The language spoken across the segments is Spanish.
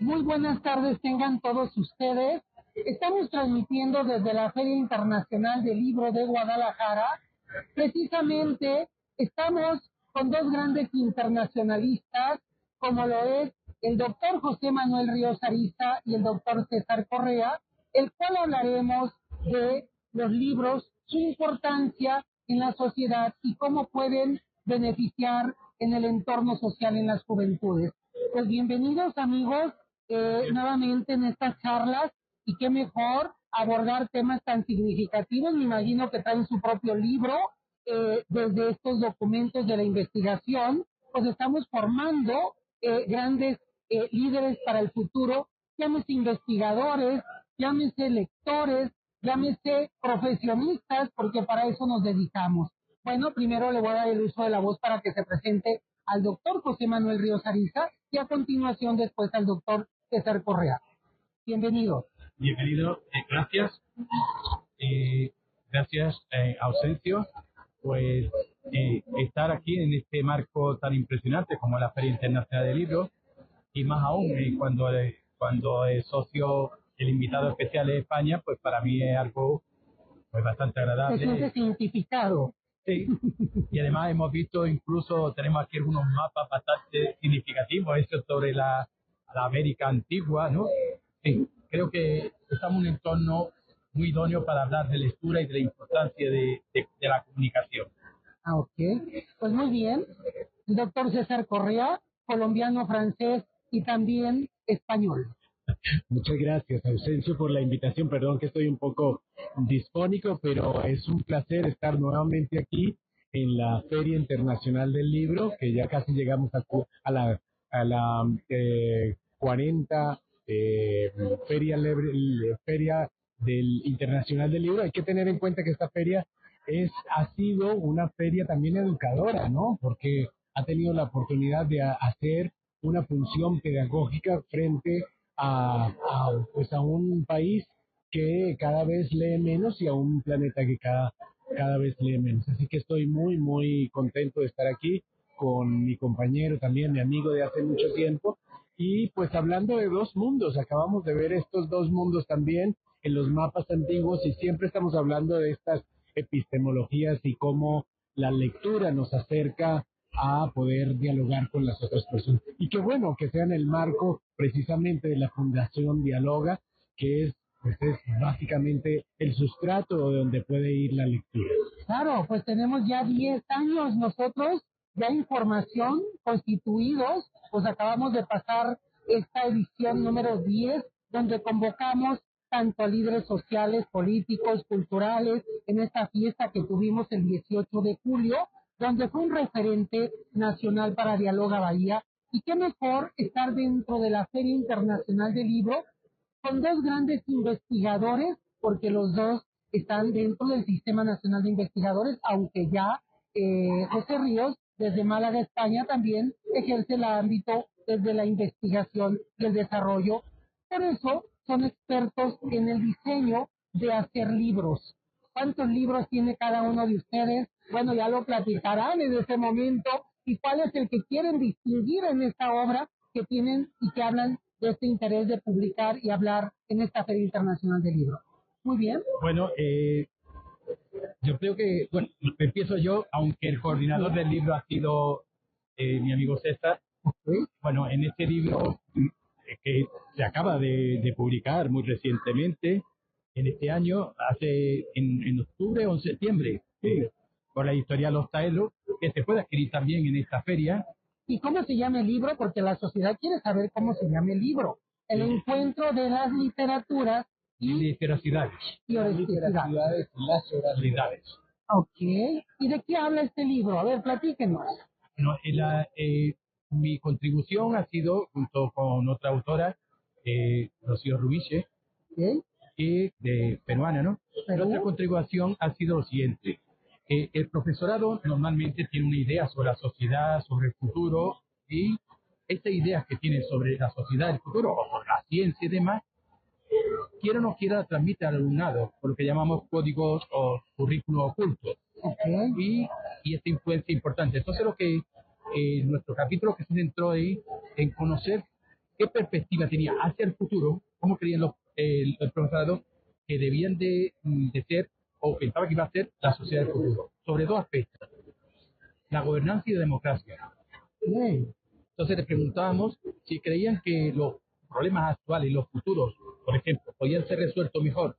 Muy buenas tardes tengan todos ustedes. Estamos transmitiendo desde la Feria Internacional del Libro de Guadalajara. Precisamente estamos con dos grandes internacionalistas, como lo es el doctor José Manuel Ríos Ariza y el doctor César Correa, el cual hablaremos de los libros, su importancia en la sociedad y cómo pueden beneficiar en el entorno social en las juventudes. Pues bienvenidos amigos nuevamente en estas charlas y qué mejor abordar temas tan significativos. Me imagino que traen su propio libro desde estos documentos de la investigación, pues estamos formando grandes líderes para el futuro, llámese investigadores, llámese lectores, llámese profesionistas, porque para eso nos dedicamos. Bueno, primero le voy a dar el uso de la voz para que se presente al doctor José Manuel Ríos Ariza y a continuación después al doctor César Correa. Bienvenido. Bienvenido, gracias. Gracias, Ausencio. Pues estar aquí en este marco tan impresionante como la Feria Internacional del Libro, y más aún cuando es socio, el invitado especial es España, pues para mí es algo pues bastante agradable. Se siente significado. Sí, y además hemos visto, incluso tenemos aquí algunos mapas bastante significativos, eso sobre la América antigua, ¿no? Sí, creo que estamos en un entorno muy idóneo para hablar de lectura y de la importancia de la comunicación. Ah, ok. Pues muy bien. El doctor César Correa, colombiano, francés y también español. Muchas gracias, Ausencio, por la invitación. Perdón que estoy un poco disfónico, pero es un placer estar nuevamente aquí en la Feria Internacional del Libro, que ya casi llegamos a la 40 Feria del Internacional del Libro. Hay que tener en cuenta que esta feria ha sido una feria también educadora, ¿no? Porque ha tenido la oportunidad de hacer una función pedagógica frente pues a un país que cada vez lee menos y a un planeta que cada vez lee menos. Así que estoy muy contento de estar aquí con mi compañero también, mi amigo de hace mucho tiempo, y pues hablando de dos mundos. Acabamos de ver estos dos mundos también en los mapas antiguos y siempre estamos hablando de estas epistemologías y cómo la lectura nos acerca a poder dialogar con las otras personas. Y qué bueno que sea en el marco precisamente de la Fundación Dialoga, que es básicamente el sustrato de donde puede ir la lectura. Claro, pues tenemos ya 10 años nosotros, ya información constituidos, pues acabamos de pasar esta edición número 10, donde convocamos tanto a líderes sociales, políticos, culturales, en esta fiesta que tuvimos el 18 de julio, donde fue un referente nacional para Dialoga Bahía. Y qué mejor estar dentro de la Feria Internacional del Libro con dos grandes investigadores, porque los dos están dentro del Sistema Nacional de Investigadores, aunque ya José Ríos, desde Málaga, España, también ejerce el ámbito desde la investigación y el desarrollo. Por eso son expertos en el diseño de hacer libros. ¿Cuántos libros tiene cada uno de ustedes? Bueno, ya lo platicarán en ese momento. ¿Y cuál es el que quieren distinguir en esta obra que tienen y que hablan de este interés de publicar y hablar en esta Feria Internacional del Libro? Muy bien. Bueno, yo creo que, bueno, empiezo yo, aunque el coordinador del libro ha sido mi amigo César. Bueno, en este libro que se acaba de publicar muy recientemente, en este año, en octubre o en septiembre, por la editorial Los Taelos, que se puede adquirir también en esta feria. ¿Y cómo se llama el libro? Porque la sociedad quiere saber cómo se llama el libro. El encuentro de las literaturas y veracidades. Y veracidades y las oralidades. Ok. ¿Y de qué habla este libro? A ver, platíquenos. Bueno, mi contribución ha sido, junto con otra autora, Rocío Rubiche, y de peruana, ¿no? Nuestra contribución ha sido lo siguiente. El profesorado normalmente tiene una idea sobre la sociedad, sobre el futuro, y estas ideas que tiene sobre la sociedad, el futuro, o sobre la ciencia y demás, quiera o no quiera, transmite al alumnado, por lo que llamamos códigos o currículos ocultos. Y esta influencia importante. Entonces, nuestro capítulo que se centró ahí en conocer qué perspectiva tenía hacia el futuro, cómo creían el profesorado que debían de ser, o pensaba que iba a ser la sociedad del futuro, sobre dos aspectos, la gobernanza y la democracia. Entonces les preguntábamos si creían que los problemas actuales y los futuros, por ejemplo, podían ser resueltos mejor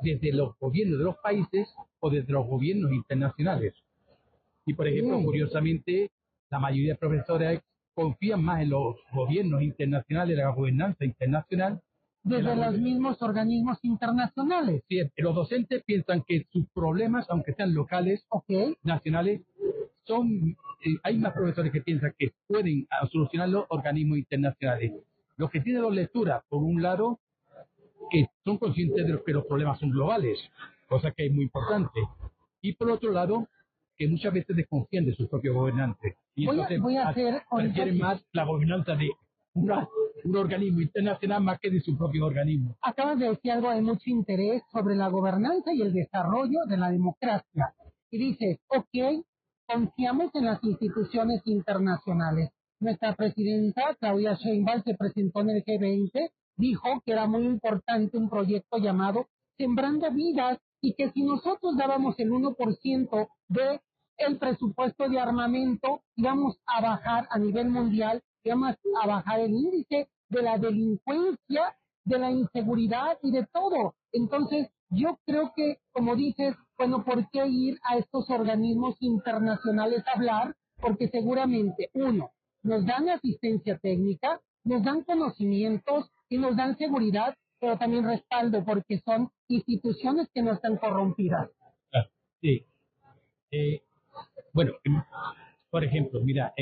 desde los gobiernos de los países o desde los gobiernos internacionales. Y, por ejemplo, curiosamente, la mayoría de profesores confían más en los gobiernos internacionales, de la gobernanza internacional. Desde los mismos organismos internacionales. Sí, los docentes piensan que sus problemas, aunque sean locales, nacionales, son, hay más profesores que piensan que pueden solucionar los organismos internacionales. Los que tienen dos lecturas, por un lado, que son conscientes de que los problemas son globales, cosa que es muy importante. Y por otro lado, que muchas veces desconfían de sus propios gobernantes. Y entonces prefieren más la gobernanza de un organismo internacional más que de su propio organismo. Acabas de decir algo de mucho interés sobre la gobernanza y el desarrollo de la democracia. Y dices, confiamos en las instituciones internacionales. Nuestra presidenta, Claudia Sheinbaum, se presentó en el G20, dijo que era muy importante un proyecto llamado Sembrando Vidas y que si nosotros dábamos el 1% de el presupuesto de armamento, íbamos a bajar a nivel mundial, íbamos a bajar el índice de la delincuencia, de la inseguridad y de todo. Entonces, yo creo que, como dices, bueno, ¿por qué ir a estos organismos internacionales a hablar? Porque seguramente, uno, nos dan asistencia técnica, nos dan conocimientos y nos dan seguridad, pero también respaldo, porque son instituciones que no están corrompidas. Sí. Bueno, por ejemplo, mira,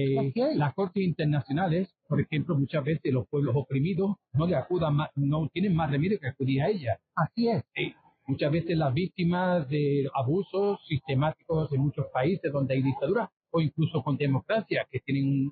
las cortes internacionales, por ejemplo, muchas veces los pueblos oprimidos no le acudan más, no tienen más remedio que acudir a ellas. Así es. Muchas veces las víctimas de abusos sistemáticos en muchos países donde hay dictadura o incluso con democracia que tienen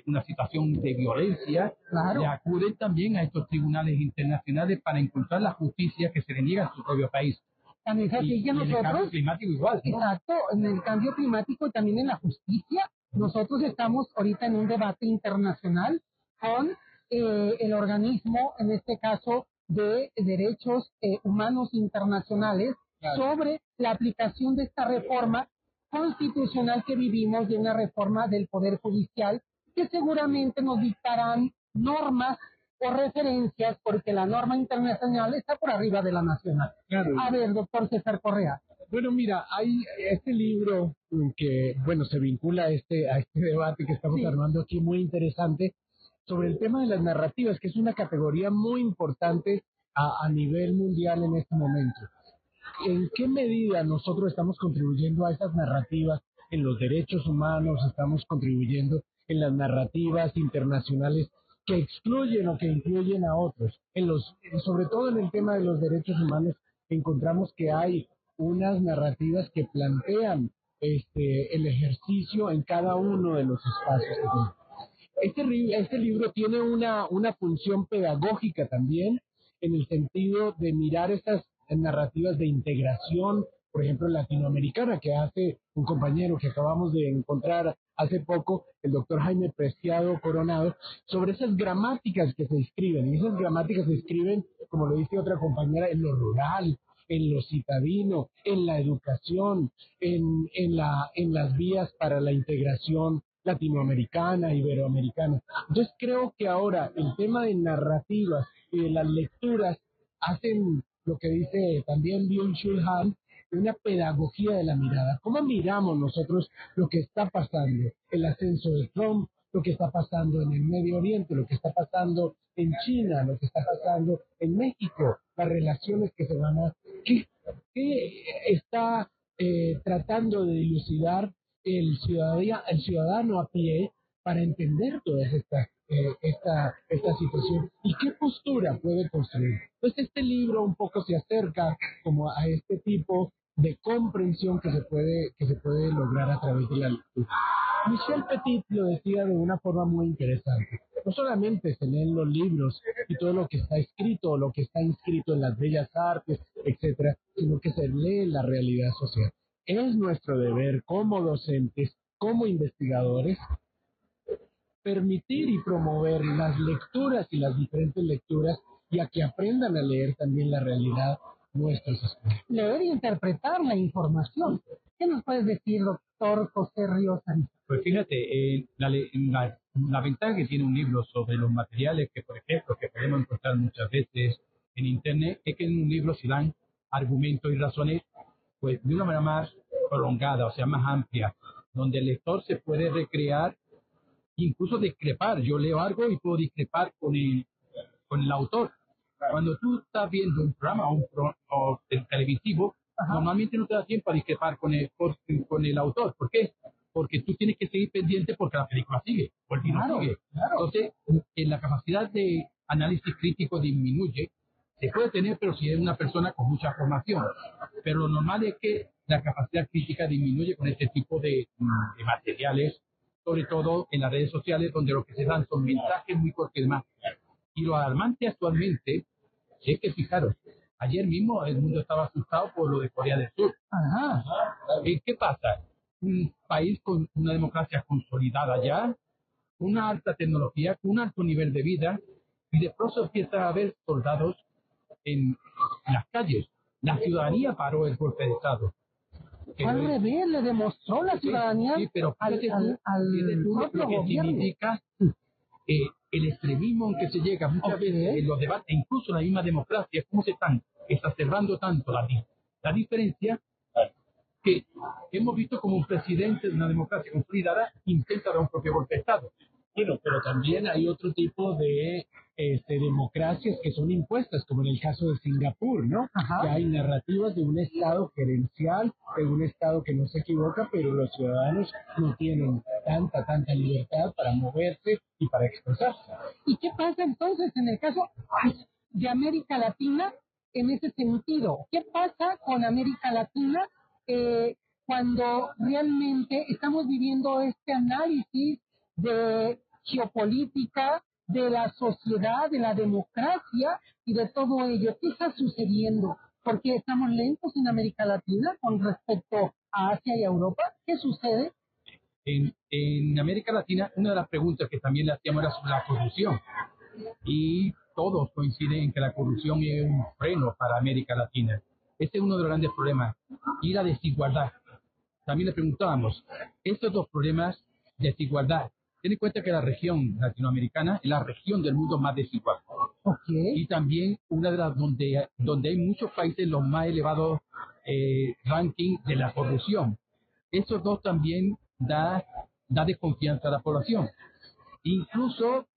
una situación de violencia, le acuden también a estos tribunales internacionales para encontrar la justicia que se le niega en su propio país. También se Y en el cambio climático igual, ¿no? Exacto, en el cambio climático y también en la justicia. Nosotros estamos ahorita en un debate internacional con el organismo, en este caso, de derechos humanos internacionales, sobre la aplicación de esta reforma constitucional que vivimos, de una reforma del Poder Judicial, que seguramente nos dictarán normas o referencias, porque la norma internacional está por arriba de la nacional. Claro. A ver, doctor César Correa. Bueno, mira, hay este libro que, bueno, se vincula a este debate que estamos armando aquí, muy interesante, sobre el tema de las narrativas, que es una categoría muy importante a nivel mundial en este momento. ¿En qué medida nosotros estamos contribuyendo a esas narrativas en los derechos humanos? Estamos contribuyendo en las narrativas internacionales que excluyen o que incluyen a otros. Sobre todo en el tema de los derechos humanos, encontramos que hay unas narrativas que plantean el ejercicio en cada uno de los espacios que tiene. Este libro tiene una función pedagógica también, en el sentido de mirar estas narrativas de integración, por ejemplo, latinoamericana, que hace un compañero que acabamos de encontrar hace poco, el doctor Jaime Preciado Coronado, sobre esas gramáticas que se escriben. Y esas gramáticas se escriben, como lo dice otra compañera, en lo rural, en lo citadino, en la educación, en las vías para la integración latinoamericana, iberoamericana. Entonces creo que ahora el tema de narrativas y de las lecturas hacen lo que dice también Byung-Chul Han, una pedagogía de la mirada. ¿Cómo miramos nosotros lo que está pasando? El ascenso de Trump, lo que está pasando en el Medio Oriente, lo que está pasando en China, lo que está pasando en México, las relaciones que se van a... ¿Qué está tratando de dilucidar el ciudadano a pie para entender toda esta situación y qué postura puede construir? Entonces este libro un poco se acerca como a este tipo de comprensión que se puede lograr a través de la lectura. Michel Petit lo decía de una forma muy interesante. No solamente se leen los libros y todo lo que está escrito, o lo que está inscrito en las bellas artes, etcétera, sino que se lee la realidad social. Es nuestro deber como docentes, como investigadores, permitir y promover las lecturas y las diferentes lecturas y a que aprendan a leer también la realidad nuestras escuelas. Leer e interpretar la información. ¿Qué nos puedes decir, doctor José Ríos Ariza? Pues fíjate, la ventaja que tiene un libro sobre los materiales que, por ejemplo, que podemos encontrar muchas veces en Internet, es que en un libro se dan argumentos y razones pues de una manera más prolongada, o sea, más amplia, donde el lector se puede recrear, incluso discrepar. Yo leo algo y puedo discrepar con el autor. Cuando tú estás viendo un programa o televisivo, normalmente no te da tiempo a discrepar con el autor. ¿Por qué? Porque tú tienes que seguir pendiente porque la película sigue, o el libro sigue. Entonces, en la capacidad de análisis crítico disminuye. Se puede tener, pero si es una persona con mucha formación. Pero lo normal es que la capacidad crítica disminuye con este tipo de materiales, sobre todo en las redes sociales, donde lo que se dan son mensajes muy cortos y demás. Y lo alarmante actualmente es que, fijaros, ayer mismo el mundo estaba asustado por lo de Corea del Sur. Ajá. ¿Qué pasa? Un país con una democracia consolidada ya, una alta tecnología, con un alto nivel de vida, y de pronto empieza a haber soldados en las calles. La ciudadanía paró el golpe de Estado. Al revés, le demostró la ciudadanía sí, pero al lo propio que gobierno. significa el extremismo en que se llega muchas veces en los debates, incluso en la misma democracia, cómo se están exacerbando tanto la diferencia, que hemos visto como un presidente de una democracia consolidada intenta dar un propio golpe de Estado. Bueno, pero también hay otro tipo de democracias que son impuestas, como en el caso de Singapur, ¿no? Ajá. Que hay narrativas de un Estado gerencial, de un Estado que no se equivoca, pero los ciudadanos no tienen tanta libertad para moverse y para expresarse. ¿Y qué pasa entonces en el caso de América Latina en ese sentido? ¿Qué pasa con América Latina cuando realmente estamos viviendo este análisis de geopolítica, de la sociedad, de la democracia y de todo ello? ¿Qué está sucediendo? Porque estamos lentos en América Latina con respecto a Asia y a Europa. ¿Qué sucede? En América Latina, una de las preguntas que también le hacíamos era sobre la corrupción. Y todos coinciden en que la corrupción es un freno para América Latina. Ese es uno de los grandes problemas. Y la desigualdad. También le preguntábamos, estos dos problemas, desigualdad. Ten en cuenta que la región latinoamericana es la región del mundo más desigual. Okay. Y también una de las donde hay muchos países los más elevados ranking de la corrupción. Esos dos también da desconfianza a la población. Incluso,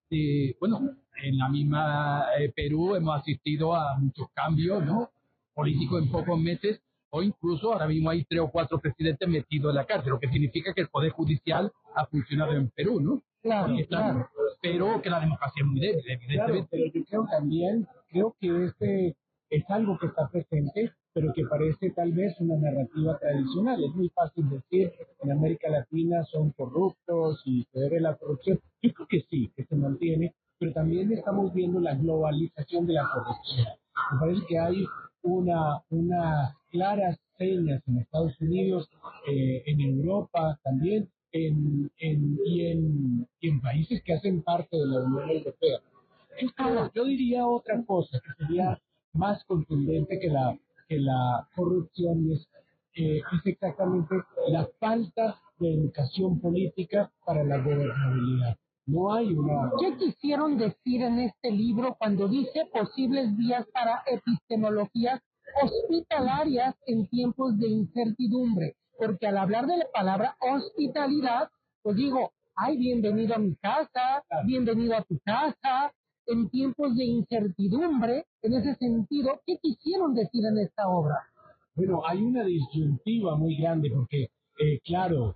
bueno, en la misma Perú hemos asistido a muchos cambios, ¿no? Políticos en pocos meses, o incluso ahora mismo hay 3 o 4 presidentes metidos en la cárcel, lo que significa que el Poder Judicial ha funcionado en Perú, ¿no? Claro, claro. Pero que la democracia es muy débil, evidentemente. Claro, pero yo creo que este es algo que está presente, pero que parece tal vez una narrativa tradicional. Es muy fácil decir en América Latina son corruptos y se debe la corrupción. Yo creo que sí, que se mantiene, pero también estamos viendo la globalización de la corrupción. Me parece que hay unas claras señas en Estados Unidos, en Europa también, y en países que hacen parte de la Unión Europea. Yo diría otra cosa que sería más contundente que la corrupción es exactamente la falta de educación política para la gobernabilidad. No hay una... ¿Qué quisieron decir en este libro cuando dice posibles vías para epistemologías hospitalarias en tiempos de incertidumbre? Porque al hablar de la palabra hospitalidad, pues digo, ay, bienvenido a mi casa, bienvenido a tu casa, en tiempos de incertidumbre, en ese sentido, ¿qué quisieron decir en esta obra? Bueno, hay una disyuntiva muy grande porque, claro,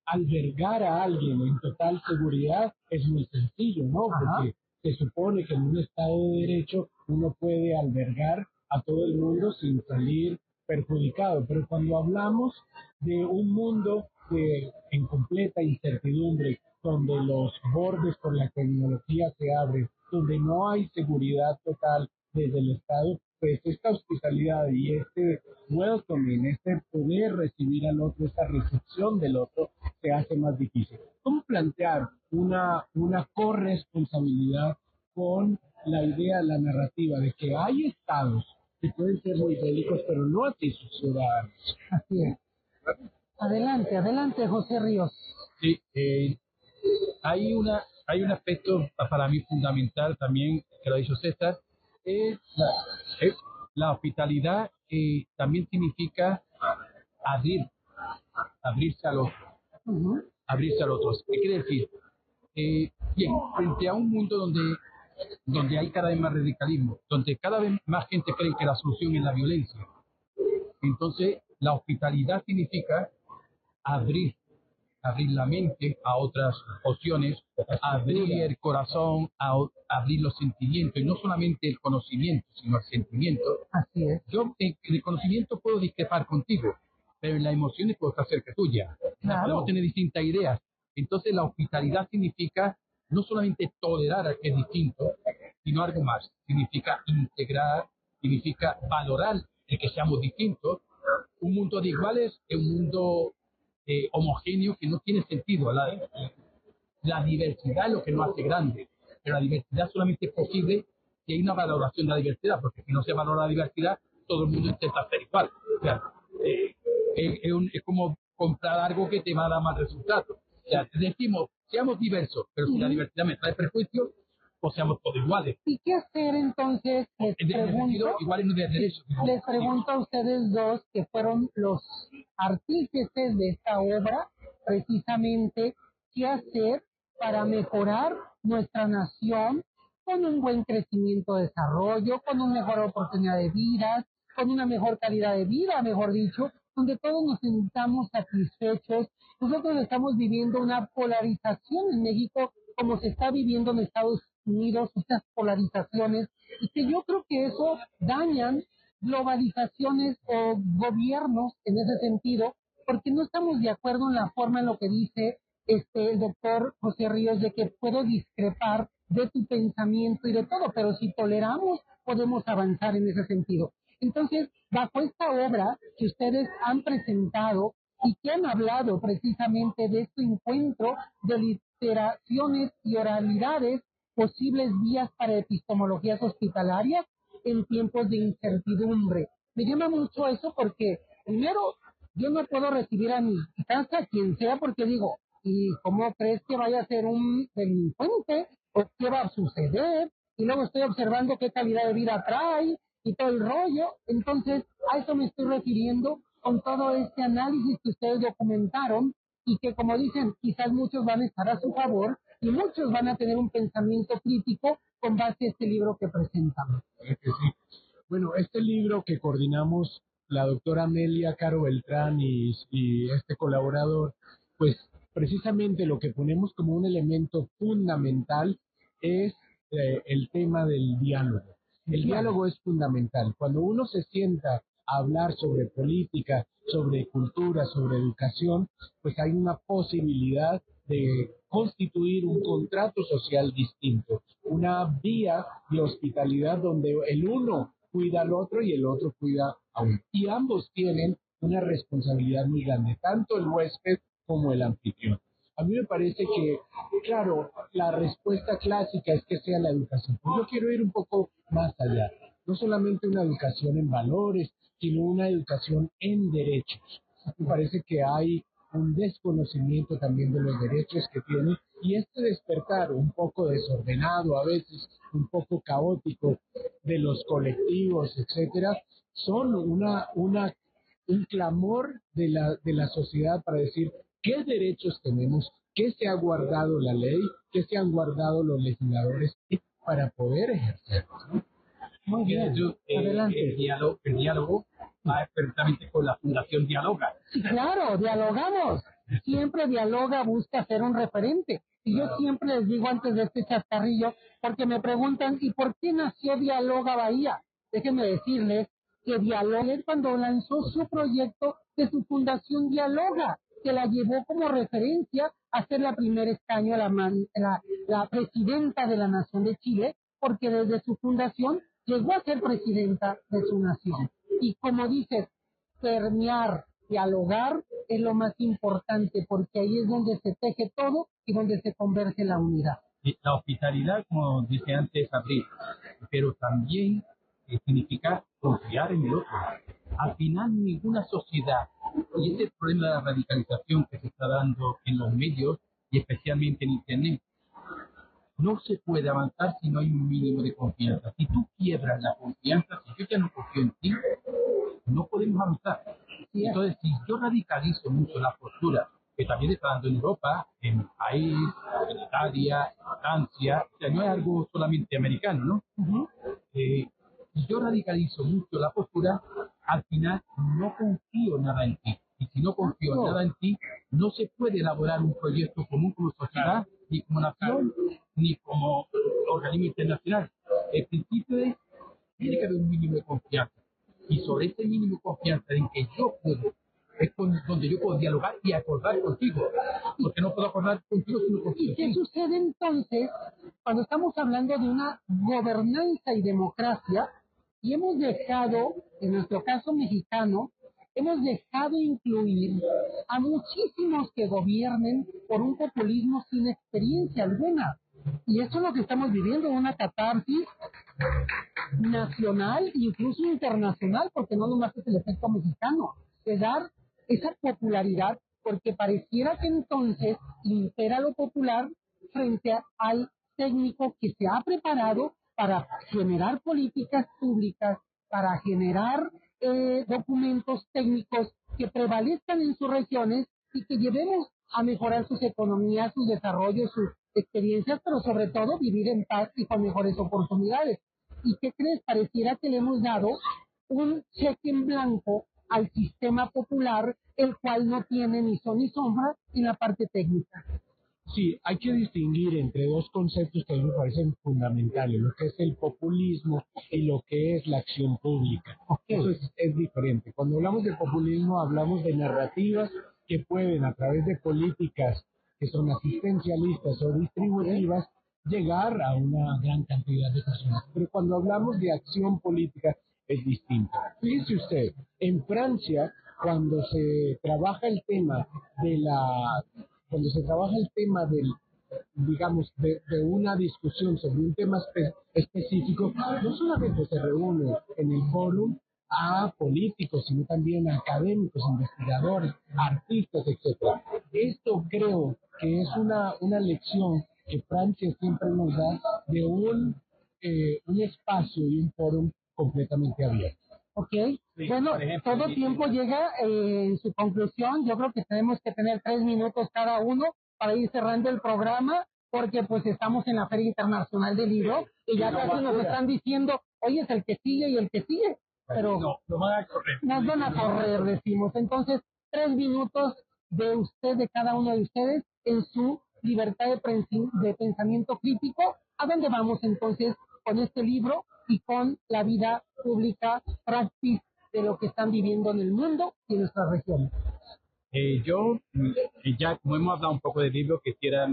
albergar a alguien en total seguridad es muy sencillo, ¿no? Porque se supone que en un Estado de Derecho uno puede albergar a todo el mundo sin salir perjudicado. Pero cuando hablamos de un mundo en completa incertidumbre, donde los bordes por la tecnología se abren, donde no hay seguridad total desde el Estado, pues esta hospitalidad y este welcoming, este poder recibir al otro, esta recepción del otro, se hace más difícil. ¿Cómo plantear una corresponsabilidad con la idea, la narrativa de que hay estados que pueden ser muy bélicos, pero no así sus ciudadanos? Así es. Adelante, adelante, José Ríos. Sí, hay un aspecto para mí fundamental también, que lo ha dicho César, es la hospitalidad, que también significa abrirse al otro, abrirse al otro. ¿Qué quiere decir? Bien, frente a un mundo donde hay cada vez más radicalismo, donde cada vez más gente cree que la solución es la violencia, entonces la hospitalidad significa abrir abrir la mente a otras opciones, abrir el corazón, abrir los sentimientos, y no solamente el conocimiento, sino el sentimiento. Así es. Yo en el conocimiento puedo discrepar contigo, pero en las emociones puedo estar cerca tuya. Claro. Podemos tener distintas ideas. Entonces la hospitalidad significa no solamente tolerar al que es distinto, sino algo más. Significa integrar, significa valorar el que seamos distintos. Un mundo de iguales es un mundo homogéneo que no tiene sentido. La diversidad es lo que nos hace grande, pero la diversidad solamente es posible si hay una valoración de la diversidad, porque si no se valora la diversidad, todo el mundo intenta ser igual. O sea, es como comprar algo que te va a dar más resultados. O sea, decimos, seamos diversos, pero si la diversidad me trae prejuicios, pues seamos todos iguales. ¿Y qué hacer entonces? Les pregunto a ustedes dos, que fueron los artífices de esta obra, precisamente, ¿qué hacer para mejorar nuestra nación con un buen crecimiento, desarrollo, con una mejor oportunidad de vida, con una mejor calidad de vida, mejor dicho, donde todos nos sintamos satisfechos? Nosotros estamos viviendo una polarización en México, como se está viviendo en Estados Unidos, estas polarizaciones, y que yo creo que eso dañan globalizaciones o gobiernos en ese sentido, porque no estamos de acuerdo en la forma en lo que dice el doctor José Ríos, de que puedo discrepar de tu pensamiento y de todo, pero si toleramos, podemos avanzar en ese sentido. Entonces, bajo esta obra que ustedes han presentado y que han hablado precisamente de este encuentro de literaciones y oralidades, posibles vías para epistemologías hospitalarias en tiempos de incertidumbre. Me llama mucho eso porque, primero, yo no puedo recibir a mi casa a quien sea, porque digo, ¿y cómo crees que vaya a ser un delincuente? ¿O qué va a suceder? Y luego estoy observando qué calidad de vida trae y todo el rollo. Entonces, a eso me estoy refiriendo con todo este análisis que ustedes documentaron, y que, como dicen, quizás muchos van a estar a su favor y muchos van a tener un pensamiento crítico con base a este libro que presentamos. Sí. Bueno, este libro que coordinamos la doctora Amelia Caro Beltrán y este colaborador, pues precisamente lo que ponemos como un elemento fundamental es el tema del diálogo. El diálogo es fundamental. Cuando uno se sienta a hablar sobre política, sobre cultura, sobre educación, pues hay una posibilidad de constituir un contrato social distinto, una vía de hospitalidad donde el uno cuida al otro y el otro cuida a uno. Y ambos tienen una responsabilidad muy grande, tanto el huésped como el anfitrión. A mí me parece que, claro, la respuesta clásica es que sea la educación. Pues yo quiero ir un poco más allá. No solamente una educación en valores, sino una educación en derechos. Me parece que hay un desconocimiento también de los derechos que tiene, y este despertar un poco desordenado, a veces un poco caótico, de los colectivos, etcétera, son un clamor de la sociedad para decir qué derechos tenemos, qué se ha guardado la ley, qué se han guardado los legisladores para poder ejercerlos, ¿no? Muy bien, adelante. El diálogo va perfectamente con la Fundación Dialoga. Sí, claro, dialogamos. Siempre dialoga, busca ser un referente. Y yo siempre les digo antes de este chascarrillo, porque me preguntan, ¿y por qué nació Dialoga Bahía? Déjenme decirles que Dialoga es cuando lanzó su proyecto de su Fundación Dialoga, que la llevó como referencia a ser la primera escaño, la presidenta de la Nación de Chile, porque desde su fundación llegó a ser presidenta de su nación. Y como dices, permear dialogar es lo más importante, porque ahí es donde se teje todo y donde se converge la unidad. La hospitalidad, como decía antes, abrir, pero también significa confiar en el otro. Al final, ninguna sociedad, y este es el problema de la radicalización que se está dando en los medios y especialmente en Internet, no se puede avanzar si no hay un mínimo de confianza. Si tú quiebras la confianza, si yo ya no confío en ti, no podemos avanzar. Entonces, si yo radicalizo mucho la postura, que también está dando en Europa, en mi país, en Italia, en Francia, o sea, no es algo solamente americano, ¿no? Si yo radicalizo mucho la postura, al final no confío nada en ti. Y si no confío nada en ti, no se puede elaborar un proyecto común como sociedad, ni como nación, ni como organismo internacional. El principio es, tiene que haber un mínimo de confianza. Y sobre ese mínimo de confianza en que yo puedo, donde yo puedo dialogar y acordar contigo. Porque no puedo acordar contigo si no confío. ¿Y qué sucede entonces cuando estamos hablando de una gobernanza y democracia y hemos dejado, en nuestro caso mexicano, hemos dejado incluir a muchísimos que gobiernen por un populismo sin experiencia alguna? Y eso es lo que estamos viviendo, una catarsis nacional, incluso internacional, porque no nomás es el efecto mexicano, de dar esa popularidad, porque pareciera que entonces impera lo popular frente al técnico que se ha preparado para generar políticas públicas, para generar documentos técnicos que prevalezcan en sus regiones y que llevemos a mejorar sus economías, sus desarrollos, sus experiencias, pero sobre todo vivir en paz y con mejores oportunidades. ¿Y qué crees? Pareciera que le hemos dado un cheque en blanco al sistema popular, el cual no tiene ni son ni sombra en la parte técnica. Sí, hay que distinguir entre dos conceptos que a mí me parecen fundamentales, lo que es el populismo y lo que es la acción pública. Eso es diferente. Cuando hablamos de populismo, hablamos de narrativas que pueden, a través de políticas que son asistencialistas o distributivas, llegar a una gran cantidad de personas. Pero cuando hablamos de acción política, es distinto. Fíjese usted, en Francia, cuando se trabaja el tema de cuando se trabaja el tema del, digamos, de una discusión sobre un tema específico, no solamente se reúne en el fórum a políticos, sino también a académicos, investigadores, artistas, etcétera. Esto creo que es una lección que Francia siempre nos da de un espacio y un fórum completamente abierto. Ok, sí, bueno, ejemplo, todo tiempo llega en su conclusión. Yo creo que tenemos que tener 3 minutos cada uno para ir cerrando el programa, porque pues estamos en la Feria Internacional del Libro y ya casi nos están diciendo, oye, es el que sigue y el que sigue, pero no, nos van a correr. Nos van a correr, decimos. Entonces, 3 minutos de usted, de cada uno de ustedes, en su libertad de pensamiento crítico. ¿A dónde vamos entonces con este libro y con la vida pública práctica de lo que están viviendo en el mundo y en nuestras regiones? Yo, ya como hemos hablado un poco del libro, quisiera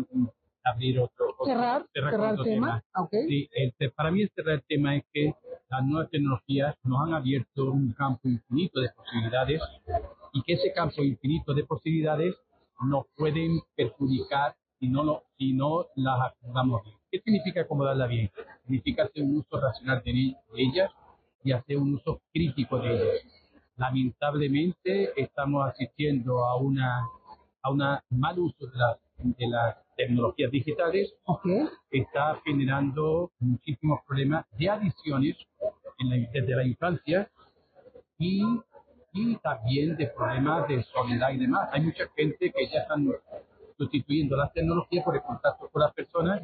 abrir otro cerrar otro tema. Okay. Sí, para mí cerrar el tema es que las nuevas tecnologías nos han abierto un campo infinito de posibilidades y que ese campo infinito de posibilidades nos pueden perjudicar si no las acomodamos bien. ¿Qué significa acomodarla bien? Significa hacer un uso racional de ellas y hacer un uso crítico de ellas. Lamentablemente estamos asistiendo a una mal uso de las tecnologías digitales, que está generando muchísimos problemas de adicciones desde la infancia y también de problemas de soledad y demás. Hay mucha gente que ya están sustituyendo las tecnologías por el contacto con las personas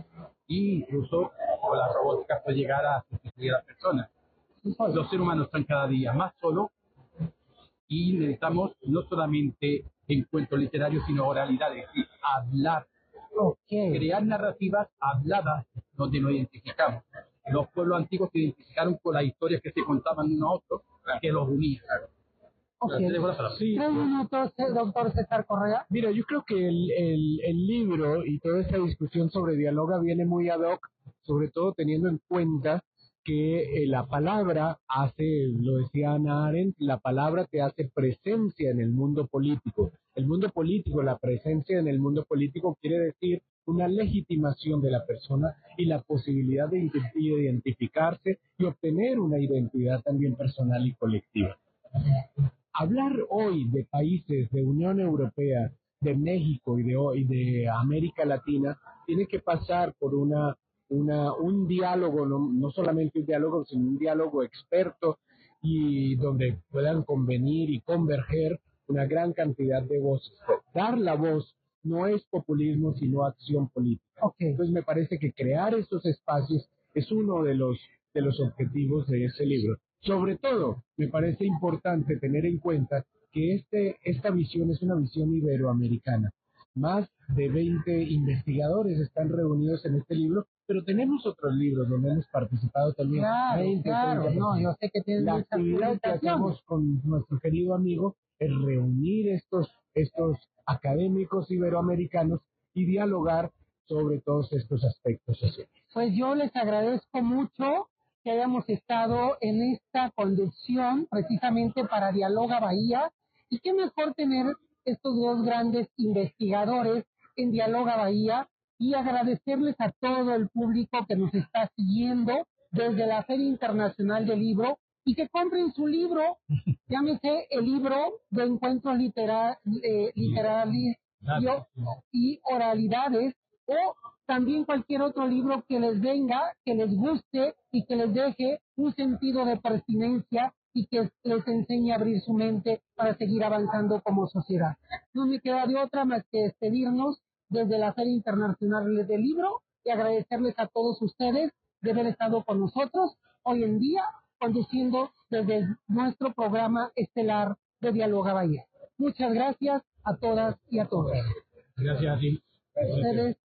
e incluso con la robótica puede llegar a sustituir a las personas. Los seres humanos están cada día más solos y necesitamos no solamente encuentros literarios, sino oralidades, es decir, hablar, crear narrativas habladas donde nos identificamos. Los pueblos antiguos se identificaron con las historias que se contaban uno a otro, que los unían. Sí. 3 minutos, doctor César Correa. Mira, yo creo que el libro y toda esta discusión sobre diálogo viene muy ad hoc, sobre todo teniendo en cuenta que la palabra hace, lo decía Hannah Arendt, la palabra te hace presencia en el mundo político. El mundo político, la presencia en el mundo político quiere decir una legitimación de la persona y la posibilidad de identificarse y obtener una identidad también personal y colectiva. Hablar hoy de países de Unión Europea, de México y de América Latina tiene que pasar por un diálogo, no solamente un diálogo, sino un diálogo experto y donde puedan convenir y converger una gran cantidad de voces. Dar la voz no es populismo, sino acción política. Okay. Entonces me parece que crear estos espacios es uno de los objetivos de ese libro. Sobre todo, me parece importante tener en cuenta que esta visión es una visión iberoamericana. Más de 20 investigadores están reunidos en este libro, pero tenemos otros libros donde hemos participado también. Claro, 20, claro, 30. no, yo sé que tienen La muchas actividad que publicaciones. hacemos con nuestro querido amigo es reunir estos académicos iberoamericanos y dialogar sobre todos estos aspectos sociales. Pues yo les agradezco mucho que hayamos estado en esta conducción precisamente para Dialoga Bahía, y qué mejor tener estos dos grandes investigadores en Dialoga Bahía, y agradecerles a todo el público que nos está siguiendo desde la Feria Internacional del Libro, y que compren su libro, llámese el libro de encuentros literarios y oralidades, o también cualquier otro libro que les venga, que les guste y que les deje un sentido de pertinencia y que les enseñe a abrir su mente para seguir avanzando como sociedad. No me queda de otra más que despedirnos desde la Feria Internacional del Libro y agradecerles a todos ustedes de haber estado con nosotros hoy en día, conduciendo desde nuestro programa estelar de Dialoga Bahía. Muchas gracias a todas y a todos. Gracias a ti. Ustedes